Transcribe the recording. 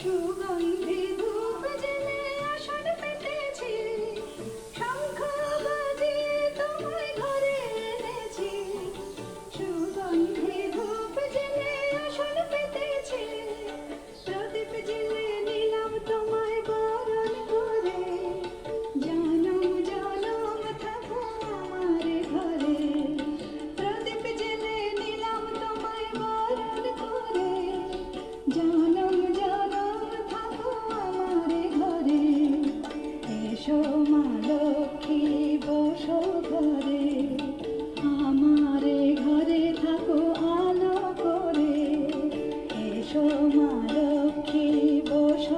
সুগন্ধি ধূপ জেলে আসন পেতেছি, শঙ্খ বাজিয়ে তোমায় ঘরে এনেছি। সুগন্ধি ধূপ জেলে আসন পেতেছি, প্রদীপ জেলে নিলাম তোমায় বরণ করে। জনম জনম থাকো আমার ঘরে, প্রদীপ জেলে নিলাম তোমায় বরণ করে। জনম জনম থাকো আমার ঘরে, এসো মা লক্ষ্মী বসো ঘরে, আমার ঘরে থাকো আলো করে। এসো মা লক্ষ্মী বসো।